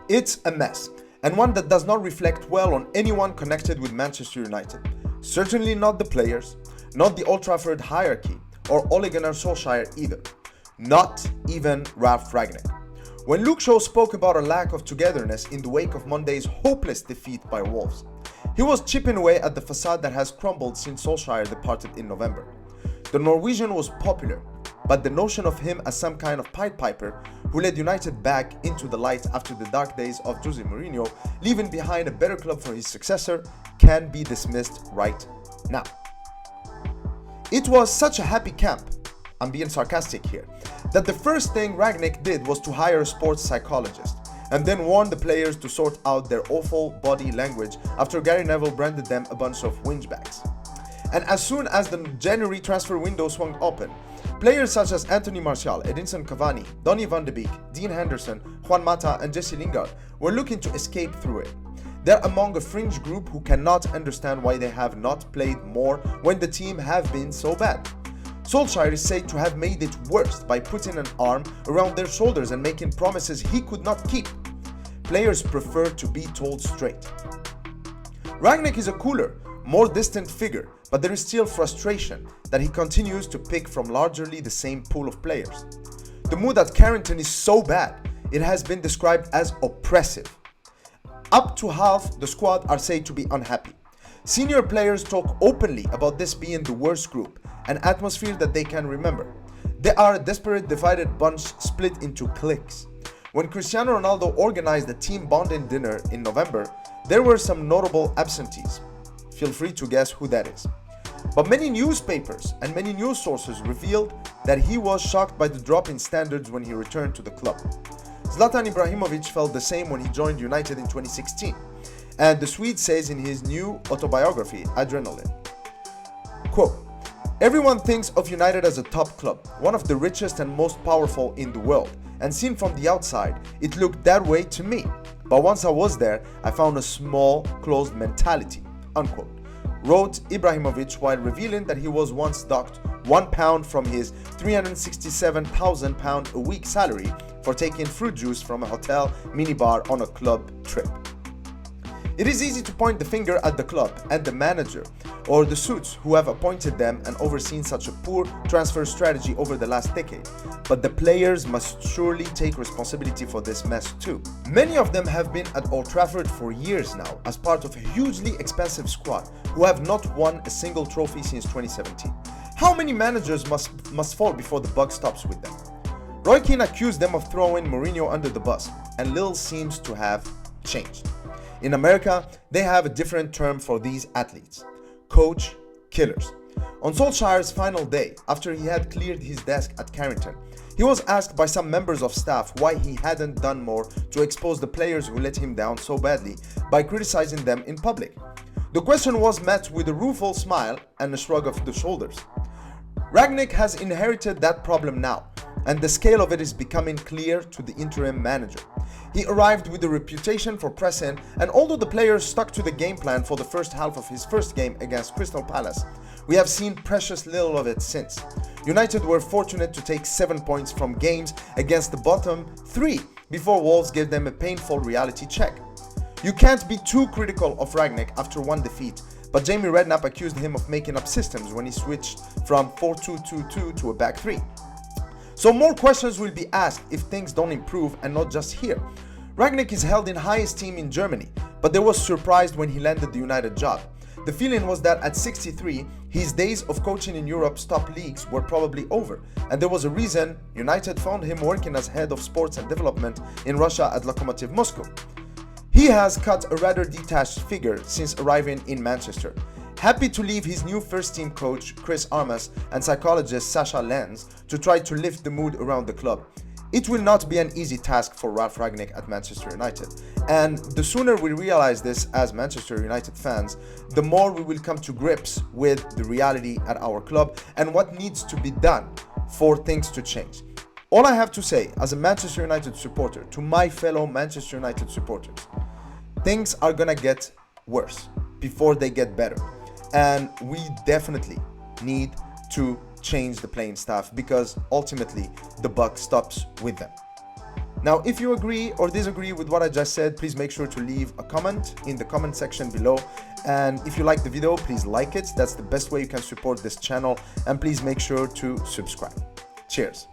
It's a mess, and one that does not reflect well on anyone connected with Manchester United. Certainly not the players, not the Old Trafford hierarchy, or Ole Gunnar Solskjaer either. Not even Ralf Rangnick. When Luke Shaw spoke about a lack of togetherness in the wake of Monday's hopeless defeat by Wolves, he was chipping away at the facade that has crumbled since Solskjaer departed in November. The Norwegian was popular, but the notion of him as some kind of Pied Piper who led United back into the light after the dark days of Jose Mourinho, leaving behind a better club for his successor, can be dismissed right now. It was such a happy camp, I'm being sarcastic here, that the first thing Rangnick did was to hire a sports psychologist and then warn the players to sort out their awful body language after Gary Neville branded them a bunch of whingebags. And as soon as the January transfer window swung open, players such as Anthony Martial, Edinson Cavani, Donny van de Beek, Dean Henderson, Juan Mata and Jessie Lingard were looking to escape through it. They're among a fringe group who cannot understand why they have not played more when the team have been so bad. Solskjaer is said to have made it worse by putting an arm around their shoulders and making promises he could not keep. Players prefer to be told straight. Rangnick is a cooler, more distant figure, but there is still frustration that he continues to pick from largely the same pool of players. The mood at Carrington is so bad, it has been described as oppressive. Up to half the squad are said to be unhappy. Senior players talk openly about this being the worst group, an atmosphere that they can remember. They are a desperate, divided bunch split into cliques. When Cristiano Ronaldo organized a team bonding dinner in November, there were some notable absentees. Feel free to guess who that is. But many newspapers and many news sources revealed that he was shocked by the drop in standards when he returned to the club. Zlatan Ibrahimovic felt the same when he joined United in 2016. And the Swede says in his new autobiography, Adrenaline, quote, "Everyone thinks of United as a top club, one of the richest and most powerful in the world, and seen from the outside, it looked that way to me. But once I was there, I found a small, closed mentality," unquote, wrote Ibrahimovic while revealing that he was once docked £1 from his £367,000 a week salary for taking fruit juice from a hotel minibar on a club trip. It is easy to point the finger at the club and the manager or the suits who have appointed them and overseen such a poor transfer strategy over the last decade, but the players must surely take responsibility for this mess too. Many of them have been at Old Trafford for years now as part of a hugely expensive squad who have not won a single trophy since 2017. How many managers must fall before the buck stops with them? Roy Keane accused them of throwing Mourinho under the bus, and little seems to have changed. In America, they have a different term for these athletes: coach killers. On Solskjaer's final day, after he had cleared his desk at Carrington, he was asked by some members of staff why he hadn't done more to expose the players who let him down so badly by criticizing them in public. The question was met with a rueful smile and a shrug of the shoulders. Rangnick has inherited that problem now, and the scale of it is becoming clear to the interim manager. He arrived with a reputation for pressing, and although the players stuck to the game plan for the first half of his first game against Crystal Palace, we have seen precious little of it since. United were fortunate to take 7 points from games against the bottom 3 before Wolves gave them a painful reality check. You can't be too critical of Rangnick after one defeat, but Jamie Redknapp accused him of making up systems when he switched from 4-2-2-2 to a back 3. So more questions will be asked if things don't improve, and not just here. Rangnick is held in high esteem in Germany, but they were surprised when he landed the United job. The feeling was that at 63, his days of coaching in Europe's top leagues were probably over, and there was a reason United found him working as head of sports and development in Russia at Lokomotiv Moscow. He has cut a rather detached figure since arriving in Manchester. Happy to leave his new first-team coach Chris Armas and psychologist Sasha Lenz to try to lift the mood around the club. It will not be an easy task for Ralf Rangnick at Manchester United, and the sooner we realize this as Manchester United fans, the more we will come to grips with the reality at our club and what needs to be done for things to change. All I have to say as a Manchester United supporter to my fellow Manchester United supporters: things are gonna get worse before they get better. And we definitely need to change the playing staff because ultimately the buck stops with them. Now, if you agree or disagree with what I just said, please make sure to leave a comment in the comment section below. And if you like the video, please like it. That's the best way you can support this channel. And please make sure to subscribe. Cheers.